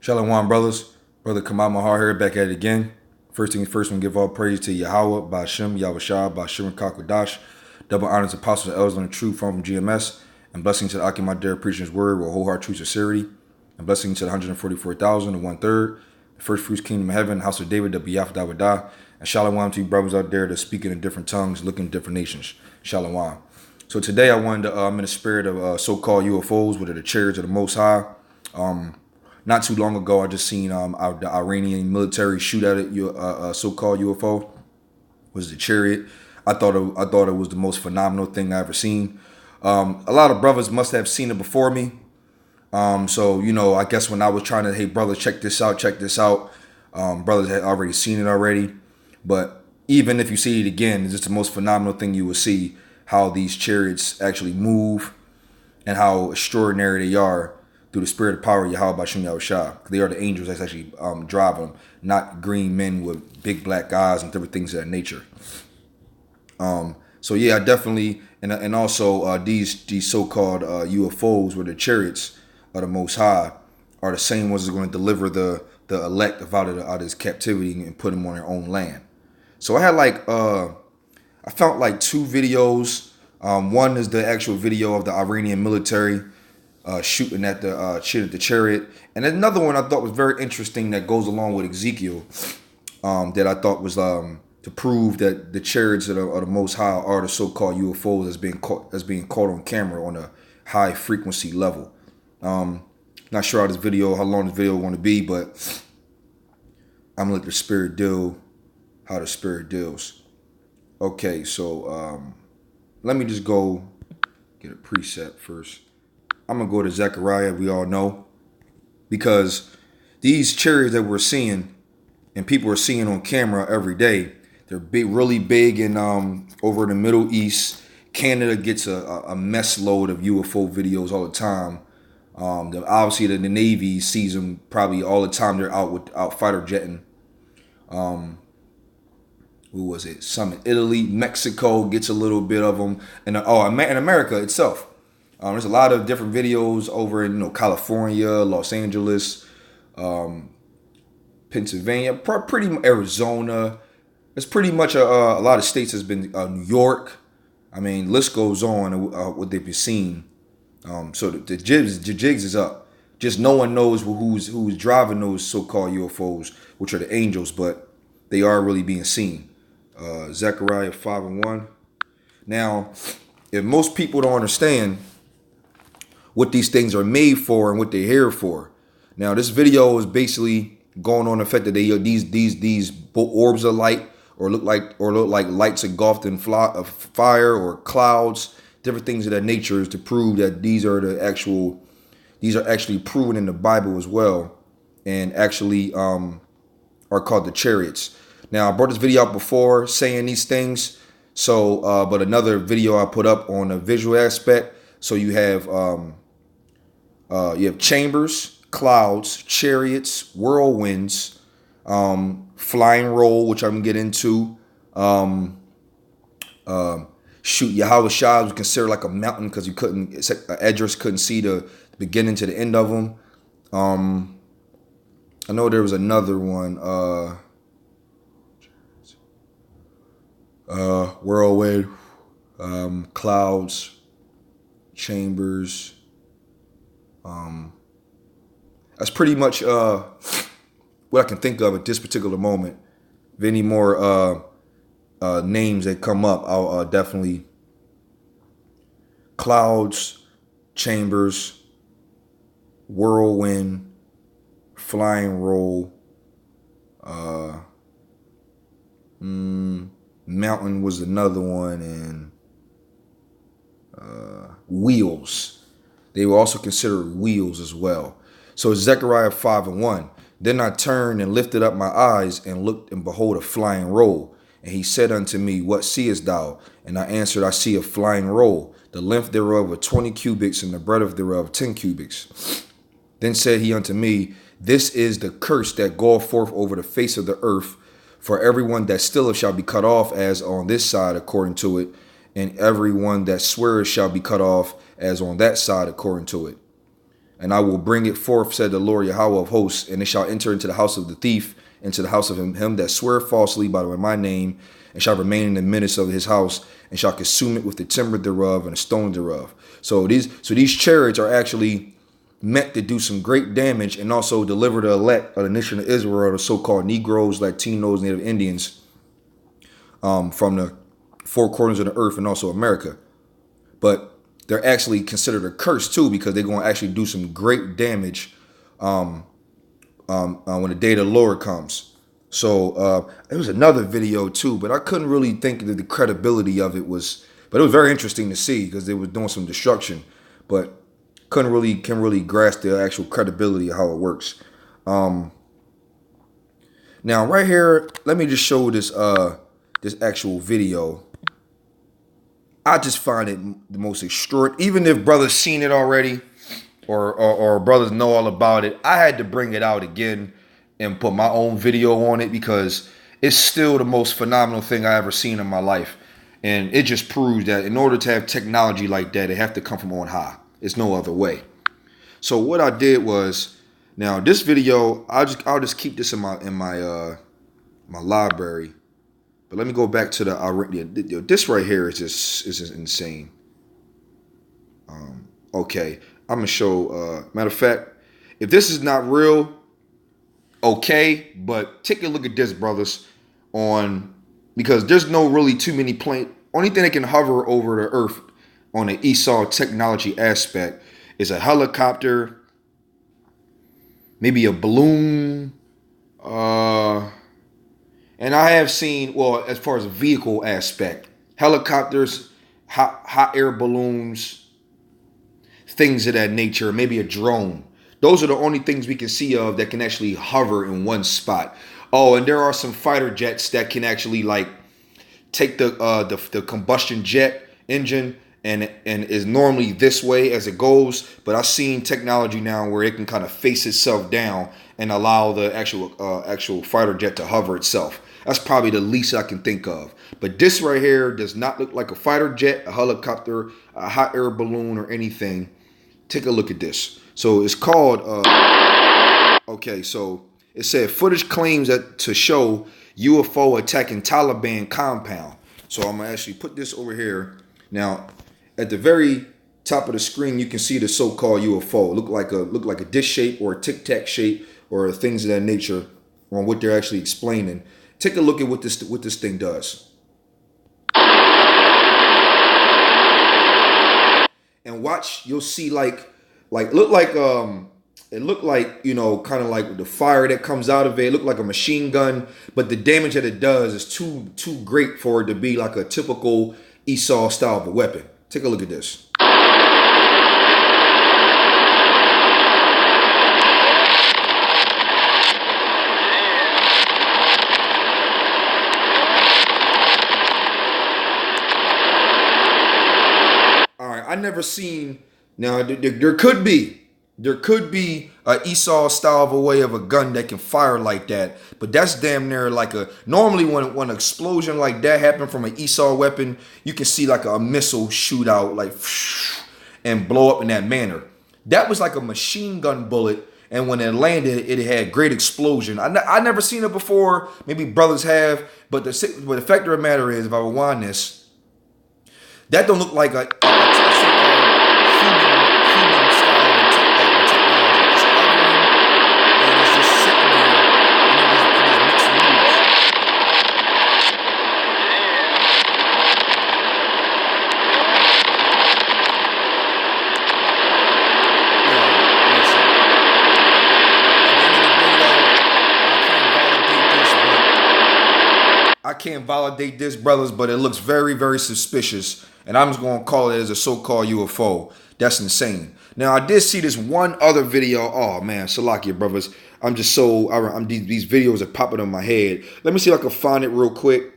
Shalom, brothers. Brother Kamal Mahar here, back at it again. First things first, we give all praise to Yahawah, Bahasham, Yahawashi, Bahasham, qadash. Double honors to apostles and elders on the true form from GMS. And blessing to the Akim Adir preaching his word with wholehearted true sincerity. And blessing to the 144,000 and 1/3. The first fruits kingdom of heaven, house of David, the Biyaf Dawadah. And shalom to you brothers out there that speaking in different tongues, looking in different nations. Shalom. So today I wanted to, I'm in the spirit of so-called UFOs, which are the chariots of the Most High. Not too long ago, I just seen the Iranian military shoot at a so-called UFO. Was the chariot? I thought it was the most phenomenal thing I ever seen. A lot of brothers must have seen it before me. So I guess when I was trying to, hey brothers, check this out, brothers had already seen it already. But even if you see it again, it's just the most phenomenal thing you will see, how these chariots actually move and how extraordinary they are. Through the spirit of power, Yahawashi, Yahawashi. They are the angels that's actually driving them, not green men with big black eyes and different things of that nature. So yeah, I definitely, and also these so-called UFOs, where the chariots of the Most High, are the same ones that are going to deliver the elect out of this captivity and put them on their own land. So I had I found like two videos. One is the actual video of the Iranian military shooting at the chariot, and another one I thought was very interesting that goes along with Ezekiel, that I thought was to prove that the chariots of the Most High are the so-called UFOs that's being caught on camera on a high frequency level. Not sure how long this video going to be, but I'm gonna let the spirit deal how the spirit deals. Okay, so let me just go get a preset first. I'm going to go to Zechariah, we all know, because these chariots that we're seeing and people are seeing on camera every day, they're big, really big in over in the Middle East. Canada gets a mess load of UFO videos all the time. Obviously, the Navy sees them probably all the time. They're out fighter jetting. Who was it? Some in Italy, Mexico gets a little bit of them, and in America itself. There's a lot of different videos over in California, Los Angeles, Pennsylvania, pretty Arizona. It's pretty much a lot of states has been New York. I mean, list goes on what they've been seeing. So the jigs is up. Just no one knows who's driving those so-called UFOs, which are the angels, but they are really being seen. Zechariah 5:1. Now, if most people don't understand what these things are made for and what they're here for. Now, this video is basically going on the fact that these orbs of light or look like lights engulfed in fire or clouds, different things of that nature, is to prove that these are actually proven in the Bible as well, and actually are called the chariots. Now, I brought this video out before saying these things, so but another video I put up on a visual aspect. So you have chambers, clouds, chariots, whirlwinds, flying roll, which I'm gonna get into. Yahawashi was considered like a mountain because Edris couldn't see the beginning to the end of them. I know there was another one. Whirlwind, clouds, chambers. That's pretty much what I can think of at this particular moment. If any more names that come up, I'll definitely. Clouds, chambers, whirlwind, flying roll, mountain was another one, and Wheelz. They were also considered Wheelz as well. So Zechariah 5:1. Then I turned and lifted up my eyes and looked, and behold, a flying roll. And he said unto me, What seest thou? And I answered, I see a flying roll, the length thereof 20 cubits, and the breadth thereof 10 cubits. Then said he unto me, This is the curse that goeth forth over the face of the earth. For everyone that stealeth shall be cut off as on this side according to it, and everyone that sweareth shall be cut off as on that side according to it. And I will bring it forth, said the Lord Yahawah of hosts, and it shall enter into the house of the thief, into the house of him that sweareth falsely by my name, and shall remain in the midst of his house, and shall consume it with the timber thereof and the stone thereof. So these chariots are actually meant to do some great damage and also deliver the elect of the nation of Israel, the so-called Negroes, Latinos, Native Indians, from the four corners of the earth and also America. But they're actually considered a curse too, because they're going to actually do some great damage when the day of the Lord comes. So there was another video too, but I couldn't really think that the credibility of it was, but it was very interesting to see because they was doing some destruction, but can really grasp the actual credibility of how it works. Now right here, let me just show this actual video. I just find it the most extraordinary. Even if brothers seen it already, or brothers know all about it, I had to bring it out again and put my own video on it because it's still the most phenomenal thing I ever seen in my life. And it just proves that in order to have technology like that, it have to come from on high. It's no other way. So what I did was, now this video, I'll just keep this in my library. But let me go back to this right here is just insane. Okay, I'm gonna show. Matter of fact, if this is not real, okay, but take a look at this, brothers, because there's no really too many plane. Only thing that can hover over the earth on the Esau technology aspect is a helicopter, maybe a balloon, and I have seen, well, as far as a vehicle aspect, helicopters, hot air balloons, things of that nature, maybe a drone. Those are the only things we can see of that can actually hover in one spot. Oh, and there are some fighter jets that can actually like take the combustion jet engine and is normally this way as it goes, but I've seen technology now where it can kind of face itself down and allow the actual fighter jet to hover itself. That's probably the least I can think of. But this right here does not look like a fighter jet, a helicopter, a hot air balloon, or anything. Take a look at this. So it's called, okay, so it said footage claims that to show UFO attacking Taliban compound. So I'm gonna actually put this over here. Now, at the very top of the screen, you can see the so-called UFO. Look like a dish shape or a tic tac shape or things of that nature on what they're actually explaining. Take a look at what this thing does. And watch, you'll see it looked like, you know, kind of like the fire that comes out of it. It looked like a machine gun, but the damage that it does is too great for it to be like a typical Esau style of a weapon. Take a look at this. I never seen. Now there could be a Esau style of a way of a gun that can fire like that, but that's damn near like a. Normally when an explosion like that happen from an Esau weapon, you can see like a missile shoot out like and blow up in that manner. That was like a machine gun bullet, and when it landed, it had great explosion. I never seen it before. Maybe brothers have, but the fact of the matter is, if I rewind this, that don't look like a human style of technology. It's hovering and it's just sitting there and it just makes moves. Yo, listen. I can't validate this, brothers, but it looks very, very suspicious. And I'm just going to call it as a so-called UFO. That's insane. Now, I did see this one other video. Oh, man, Salakia, brothers. These videos are popping in my head. Let me see if I can find it real quick.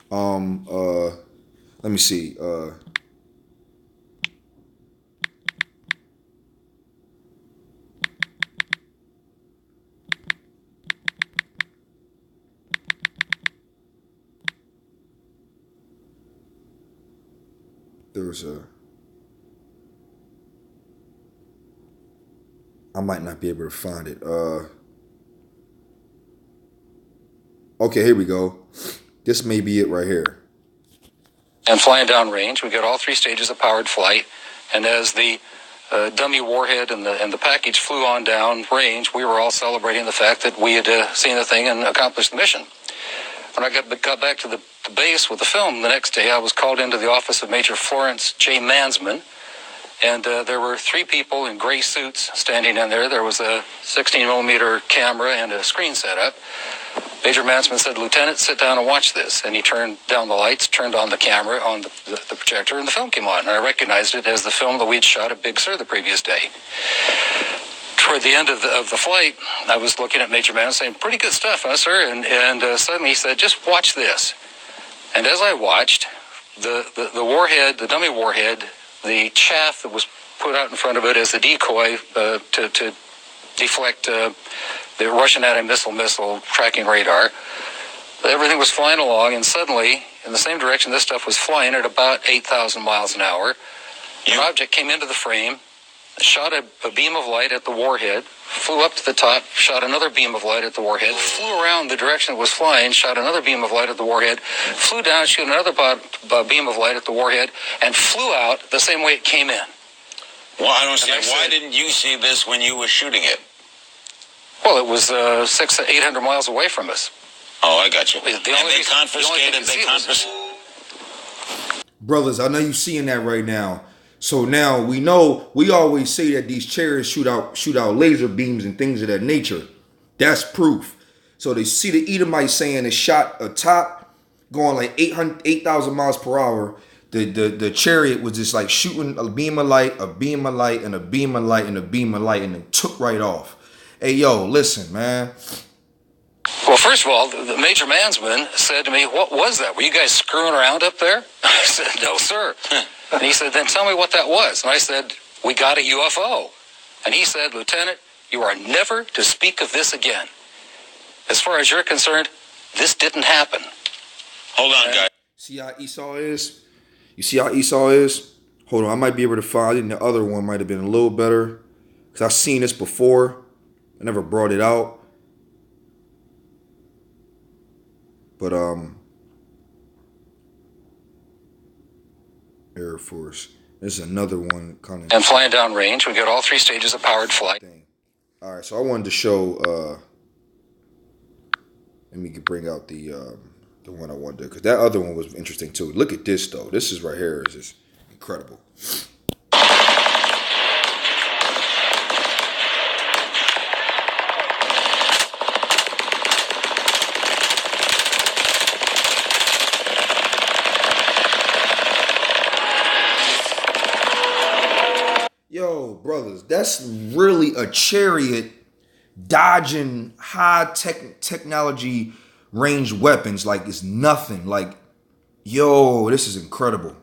Let me see. There's a. might not be able to find it. Okay, here we go. This may be it right here. And flying downrange, we got all 3 stages of powered flight. And as the dummy warhead and the package flew on down range, we were all celebrating the fact that we had seen the thing and accomplished the mission. When I got back to the base with the film the next day, I was called into the office of Major Florence J. Mansman, and there were 3 people in gray suits standing in there. There was a 16-millimeter camera and a screen set up. Major Mansman said, "Lieutenant, sit down and watch this." And he turned down the lights, turned on the camera, on the projector, and the film came on. And I recognized it as the film that we had shot at Big Sur the previous day. Toward the end of the flight, I was looking at Major Mansman saying, "Pretty good stuff, huh, sir?" And suddenly he said, "Just watch this." And as I watched, the warhead, the dummy warhead, the chaff that was put out in front of it as a decoy to deflect the Russian anti-missile tracking radar. Everything was flying along, and suddenly, in the same direction this stuff was flying at about 8,000 miles an hour, an object came into the frame, shot a beam of light at the warhead, flew up to the top, shot another beam of light at the warhead, flew around the direction it was flying, shot another beam of light at the warhead, flew down, shot another beam of light at the warhead, and flew out the same way it came in. Well, I don't see. Why didn't you see this when you were shooting it? Well, it was 600 to 800 miles away from us. Oh, I got you. They confiscated. Brothers, I know you're seeing that right now. So now we know, we always say that these chariots shoot out laser beams and things of that nature. That's proof. So they see the Edomites saying it shot a top going like 8,000 miles per hour. The chariot was just like shooting a beam of light, a beam of light, and a beam of light, and a beam of light, and it took right off. Hey, yo, listen, man. Well, first of all, the Major Mansman said to me, "What was that? Were you guys screwing around up there?" I said, "No, sir." And he said, "Then tell me what that was." And I said, "We got a UFO." And he said, "Lieutenant, you are never to speak of this again. As far as you're concerned, this didn't happen." Hold on, guys. See how Esau is? You see how Esau is? Hold on, I might be able to find it. And the other one might have been a little better, because I've seen this before. I never brought it out. But Air Force. This is another one kind of. And flying downrange, we got all 3 stages of powered flight. All right, so I wanted to show. Let me bring out the one I wanted, because that other one was interesting too. Look at this though. This is right here is just incredible. Yo, brothers, that's really a chariot dodging high technology ranged weapons like it's nothing. Like, yo, this is incredible.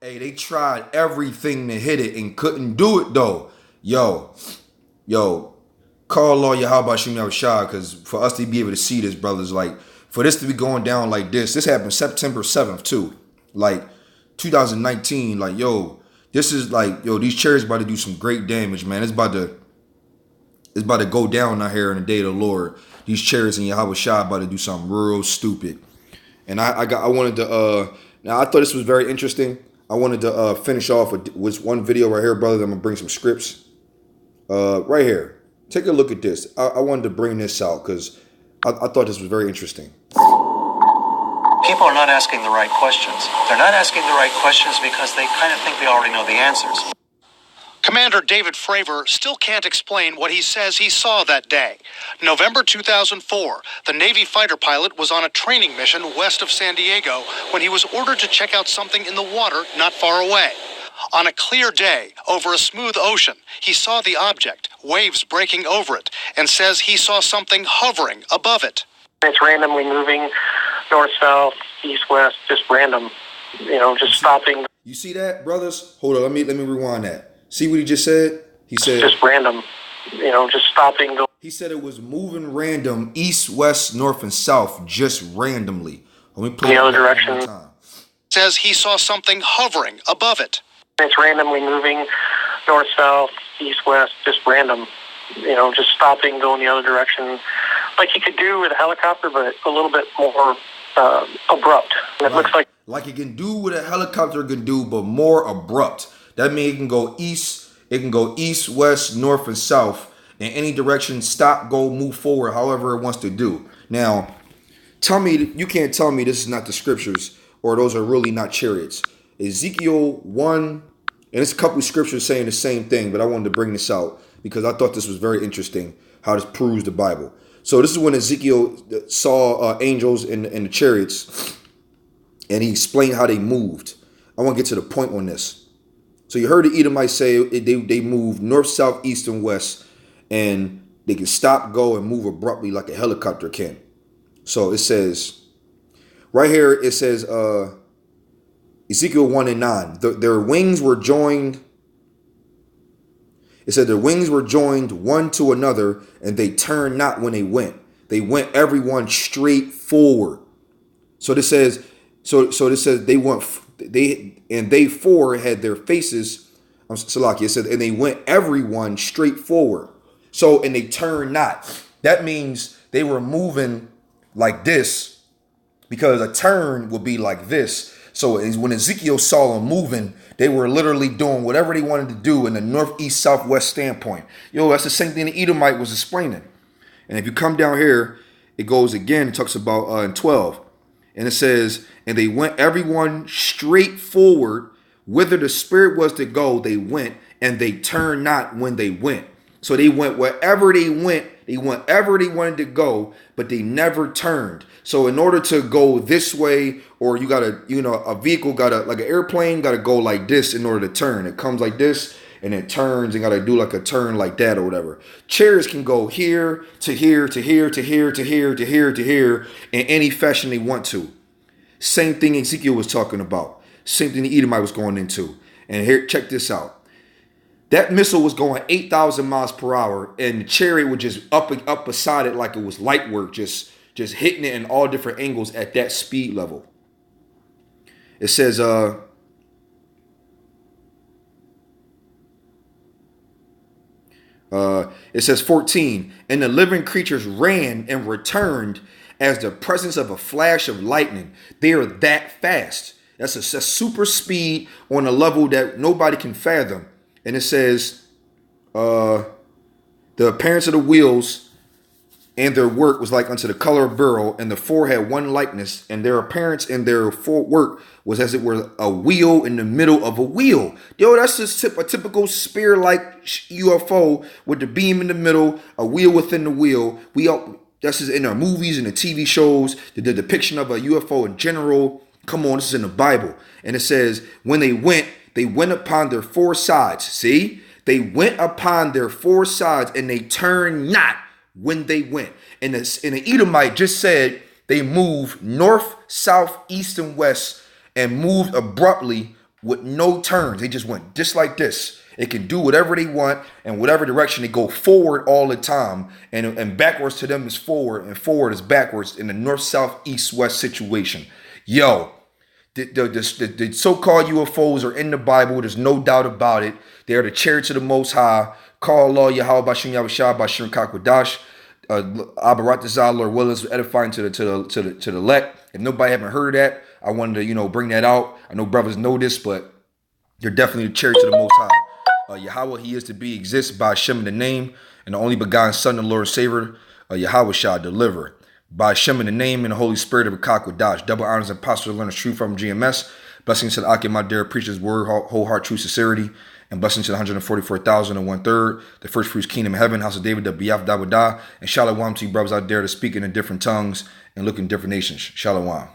They tried everything to hit it and couldn't do it though. Yo, call Lord Yahawashi, because for us to be able to see this, brothers, like for this to be going down like this happened September 7th too, like 2019. Like, yo, this is like, yo, these chariots about to do some great damage, man. It's about to go down out here in the day of the Lord. These chariots in Yahawashi about to do something real stupid. And I wanted to now I thought this was very interesting. I wanted to finish off with one video right here, brother. I'm gonna bring some scripts right here. Take a look at this. I wanted to bring this out because I thought this was very interesting. People are not asking the right questions. They're not asking the right questions because they kind of think they already know the answers. Commander David Fravor still can't explain what he says he saw that day. November 2004, the Navy fighter pilot was on a training mission west of San Diego when he was ordered to check out something in the water not far away. On a clear day, over a smooth ocean, he saw the object, waves breaking over it, and says he saw something hovering above it. It's randomly moving north, south, east, west, just random. just stopping. You see that, brothers? Hold on, let me rewind that. See what he just said? He said just random, just stopping. He said it was moving random, east, west, north, and south, just randomly. Let me play the other direction. One more time. Says he saw something hovering above it. It's randomly moving north, south, east, west, just random. Just stopping, going the other direction, like you could do with a helicopter, but a little bit more abrupt. And it looks like it can do what a helicopter can do, but more abrupt. That means it can go east, west, north, and south in any direction. Stop, go, move forward, however it wants to do. Now, you can't tell me this is not the scriptures, or those are really not chariots. Ezekiel 1, and there's a couple of scriptures saying the same thing, but I wanted to bring this out because I thought this was very interesting, how this proves the Bible. So this is when Ezekiel saw angels in the chariots, and he explained how they moved. I want to get to the point on this. So you heard the Edomites say they move north, south, east, and west, and they can stop, go, and move abruptly like a helicopter can. So it says, right here, it says, Ezekiel 1 and 9, their wings were joined. It said their wings were joined one to another, and they turned not when they went. They went everyone straight forward. So this says, this says they four had their faces. Salaki, it said, and they went everyone straight forward. So, and they turned not. That means they were moving like this, because a turn would be like this. So when Ezekiel saw them moving, they were literally doing whatever they wanted to do in the northeast, southwest standpoint. That's the same thing the Edomite was explaining. And if you come down here, it goes again. It talks about in 12. And it says, and they went everyone straight forward. Whither the spirit was to go, they went, and they turned not when they went. So they went wherever they went. They went wherever they wanted to go, but they never turned. So in order to go this way, or you gotta, a vehicle like an airplane gotta go like this in order to turn. It comes like this and it turns and gotta do like a turn like that or whatever. Chariots can go here to here to here to here to here to here to here in any fashion they want to. Same thing Ezekiel was talking about. Same thing the Edomite was going into. And here, check this out. That missile was going 8,000 miles per hour, and the chariot was just up beside it like it was light work, just hitting it in all different angles at that speed level. It says, it says 14, and the living creatures ran and returned as the presence of a flash of lightning. They are that fast. That's a super speed on a level that nobody can fathom. And it says, the appearance of the wheels and their work was like unto the color of beryl, and the four had one likeness, and their appearance and their work was as it were a wheel in the middle of a wheel. That's just a typical spear-like UFO with the beam in the middle, a wheel within the wheel. That's just in our movies and the TV shows, the depiction of a UFO in general. Come on, this is in the Bible. And it says, when they went upon their four sides. See? They went upon their four sides, and they turned not when they went. And the Edomite just said they moved north, south, east, and west, and moved abruptly with no turns. They just went just like this. They can do whatever they want and whatever direction. They go forward all the time. And backwards to them is forward, and forward is backwards in the north, south, east, west situation. The so-called UFOs are in the Bible. There's no doubt about it. They are the chariots of the Most High. Call Allah, Yahawah, Bahasham, Yahawashi, Bahasham, qadash. Abaratazah, Lord Wheelz, edifying to the elect. If nobody haven't heard of that, I wanted to bring that out. I know brothers know this, but they're definitely the chariots of the Most High. Yahawah, He is to be, exists by Hashem in the name, and the only begotten Son, the Lord and Savior, Yahawashi, deliver. By Hashem in the name and the Holy Spirit of qadash. Double honors and apostles learn the truth from GMS. Blessings to the Akim, my dear preacher's word, whole heart, true sincerity. And blessings to the 144,000 and 1/3, the first fruits kingdom of heaven, house of David, the Biyaf Dawadah. And shalom to you brothers out there to speak in the different tongues and look in different nations. Shalom.